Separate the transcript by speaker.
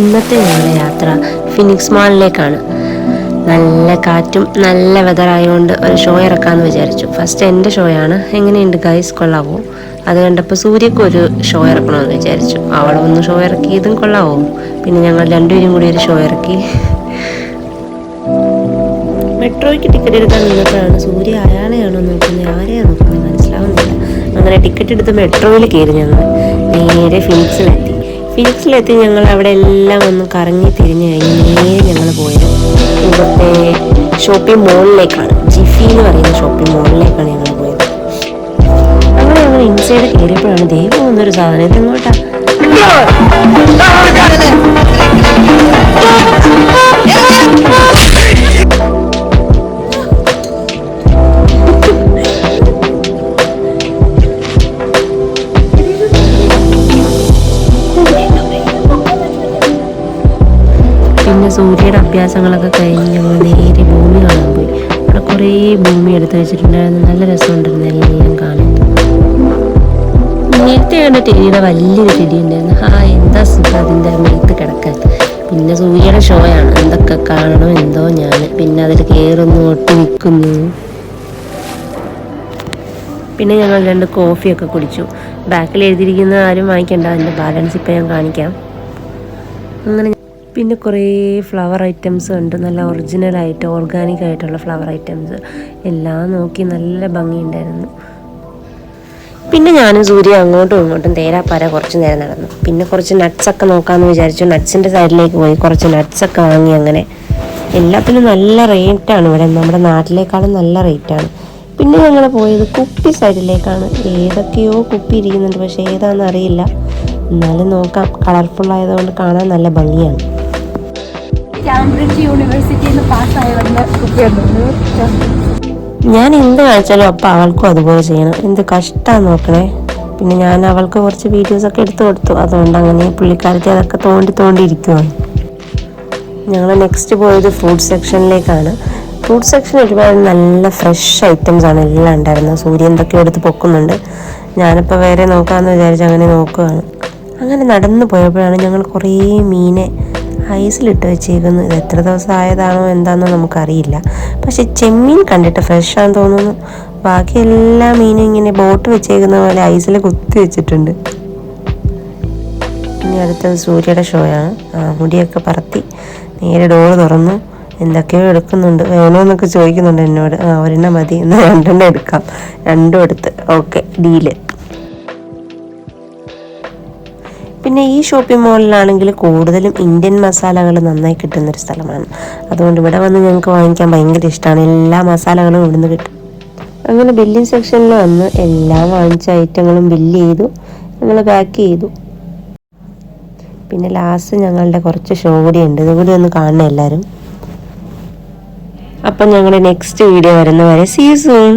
Speaker 1: ഇന്നത്തെ ഞങ്ങളുടെ യാത്ര ഫിനിക്സ് മാളിലേക്കാണ്. നല്ല കാറ്റും നല്ല വെതറായതുകൊണ്ട് ഒരു ഷോ ഇറക്കാമെന്ന് വിചാരിച്ചു. ഫസ്റ്റ് എൻ്റെ ഷോയാണ്. എങ്ങനെയുണ്ട് ഗൈസ്, കൊള്ളാവോ? അത് കണ്ടപ്പോൾ സൂര്യക്ക് ഒരു ഷോ ഇറക്കണമെന്ന് വിചാരിച്ചു. അവളൊന്ന് ഷോ ഇറക്കി, ഇതും കൊള്ളാവോ? പിന്നെ ഞങ്ങൾ രണ്ടുപേരും കൂടി ഒരു ഷോ ഇറക്കി. മെട്രോയ്ക്ക് ടിക്കറ്റ് എടുക്കാൻ നിന്നപ്പോഴാണ് സൂര്യ അയാളെയാണോ നോക്കുന്നത്, ആരെയാണ് നോക്കുന്നത് മനസ്സിലാവുന്നില്ല. അങ്ങനെ ടിക്കറ്റ് എടുത്ത് മെട്രോയിൽ കയറി ഞങ്ങൾ നേരെ ഫിനിക്സിലെത്തി ഞങ്ങൾ അവിടെ എല്ലാം ഒന്ന് കറങ്ങി തിരിഞ്ഞ് കഴിഞ്ഞ് നേരെ ഞങ്ങൾ പോയത് ഇവിടുത്തെ ഷോപ്പിംഗ് മോളിലേക്കാണ്. ജിഫി എന്ന് പറയുന്ന ഷോപ്പിംഗ് മോളിലേക്കാണ് ഞങ്ങൾ പോയത്. അങ്ങനെ ഞങ്ങൾ ഇൻസൈഡ് കയറിയപ്പോഴാണ് ദൈവം എന്നൊരു സാധനം ഇതെങ്ങോട്ടാ. പിന്നെ സൂര്യയുടെ അഭ്യാസങ്ങളൊക്കെ കഴിഞ്ഞ് ഞങ്ങൾ നേരെ ഭൂമി കാണാൻ പോയി. അവിടെ കുറേ ഭൂമി എടുത്ത് വെച്ചിട്ടുണ്ടായിരുന്നു. നല്ല രസമുണ്ടായിരുന്നു എല്ലാം കാണാൻ. നേരത്തെ കണ്ട ടെടിയുടെ വലിയൊരു ടെടി ഉണ്ടായിരുന്നു. എന്താ സുഖം അതിൻ്റെ മേത്ത് കിടക്കാൻ. പിന്നെ സൂര്യയുടെ ഷോയാണ്, എന്തൊക്കെ കാണണോ എന്തോ ഞാൻ. പിന്നെ അതിൽ കയറുന്നു, ഒട്ടി നിൽക്കുന്നു. പിന്നെ ഞങ്ങൾ 2 കോഫിയൊക്കെ കുടിച്ചു. ബാക്കിൽ എഴുതിയിരിക്കുന്ന ആരും വാങ്ങിക്കണ്ട, അതിൻ്റെ ബാലൻസ് ഇപ്പം ഞാൻ കാണിക്കാം. അങ്ങനെ പിന്നെ കുറേ ഫ്ലവർ ഐറ്റംസ് ഉണ്ട്, നല്ല ഒറിജിനലായിട്ട് ഓർഗാനിക് ആയിട്ടുള്ള ഫ്ലവർ ഐറ്റംസ് എല്ലാം നോക്കി നല്ല ഭംഗിയുണ്ടായിരുന്നു. പിന്നെ ഞാനും സൂര്യ അങ്ങോട്ടും ഇങ്ങോട്ടും തേരാപ്പാര കുറച്ച് നേരം നടന്നു. പിന്നെ കുറച്ച് നട്ട്സൊക്കെ നോക്കാമെന്ന് വിചാരിച്ചു. നട്ട്സിൻ്റെ സൈഡിലേക്ക് പോയി കുറച്ച് നട്ട്സൊക്കെ വാങ്ങി. അങ്ങനെ എല്ലാത്തിനും നല്ല റേറ്റാണ് ഇവിടെ, നമ്മുടെ നാട്ടിലേക്കാളും നല്ല റേറ്റാണ്. പിന്നെ ഞങ്ങൾ പോയത് കുപ്പി സൈഡിലേക്കാണ്. ഏതൊക്കെയോ കുപ്പി ഇരിക്കുന്നുണ്ട്, പക്ഷേ ഏതാണെന്ന് അറിയില്ല. എന്നാലും നോക്കാം, കളർഫുൾ ആയതുകൊണ്ട് കാണാൻ നല്ല ഭംഗിയാണ്. ഞാൻ എന്ത് കാണിച്ചാലും അപ്പം അവൾക്കും അതുപോലെ ചെയ്യണം. എന്ത് കഷ്ടമാണ് നോക്കണേ. പിന്നെ ഞാൻ അവൾക്ക് കുറച്ച് വീഡിയോസൊക്കെ എടുത്തു കൊടുത്തു. അതുകൊണ്ട് അങ്ങനെ പുള്ളിക്കാരത്തെ അതൊക്കെ തോണ്ടിയിരിക്കുവാണ്. ഞങ്ങൾ നെക്സ്റ്റ് പോയത് ഫ്രൂട്ട് സെക്ഷനിലേക്കാണ്. ഫ്രൂട്ട് സെക്ഷൻ ഒരുപാട് നല്ല ഫ്രഷ് ഐറ്റംസ് ആണ് എല്ലാം ഉണ്ടായിരുന്നത്. സൂര്യ എന്തൊക്കെ എടുത്ത് പൊക്കുന്നുണ്ട്. ഞാനിപ്പോൾ വേറെ നോക്കാമെന്ന് വിചാരിച്ച് അങ്ങനെ നോക്കുകയാണ്. അങ്ങനെ നടന്നു പോയപ്പോഴാണ് ഞങ്ങൾ കുറേ മീനെ ഐസിലിട്ട് വെച്ചേക്കുന്നത്. ഇത് എത്ര ദിവസം ആയതാണോ എന്താണെന്നോ നമുക്കറിയില്ല. പക്ഷെ ചെമ്മീൻ കണ്ടിട്ട് ഫ്രഷാന്ന് തോന്നുന്നു. ബാക്കി എല്ലാ മീനും ഇങ്ങനെ ബോട്ട് വെച്ചേക്കുന്ന പോലെ ഐസിൽ കുത്തി വെച്ചിട്ടുണ്ട്. ഇനി അടുത്തത് സൂര്യയുടെ ഷോയാണ്. മുടിയൊക്കെ പറത്തി നേരെ ഡോറ് തുറന്നു. എന്തൊക്കെയോ എടുക്കുന്നുണ്ട്. വേണമെന്നൊക്കെ ചോദിക്കുന്നുണ്ട് എന്നോട്. ഒരെണ്ണം മതി, എന്നാൽ 2 എടുക്കാം. 2 എടുത്ത് ഓക്കെ, ഡീല്. പിന്നെ ഈ ഷോപ്പിംഗ് മോളിലാണെങ്കിൽ കൂടുതലും ഇന്ത്യൻ മസാലകൾ നന്നായി കിട്ടുന്നൊരു സ്ഥലമാണ്. അതുകൊണ്ട് ഇവിടെ വന്ന് ഞങ്ങൾക്ക് വാങ്ങിക്കാൻ ഭയങ്കര ഇഷ്ടമാണ്. എല്ലാ മസാലകളും ഇവിടുന്ന് കിട്ടും. അങ്ങനെ ബില്ലിംഗ് സെക്ഷനിൽ വന്ന് എല്ലാം വാങ്ങിച്ച ഐറ്റങ്ങളും ബില്ല് ചെയ്തു. ഞങ്ങൾ പാക്ക് ചെയ്തു. പിന്നെ ലാസ്റ്റ് ഞങ്ങളുടെ കുറച്ച് ഷോ കൂടി ഉണ്ട്, ഇതുകൂടി ഒന്ന് കാണണം എല്ലാവരും. അപ്പം ഞങ്ങളുടെ നെക്സ്റ്റ് വീഡിയോ വരുന്നവരെ സീ യു സൂൺ.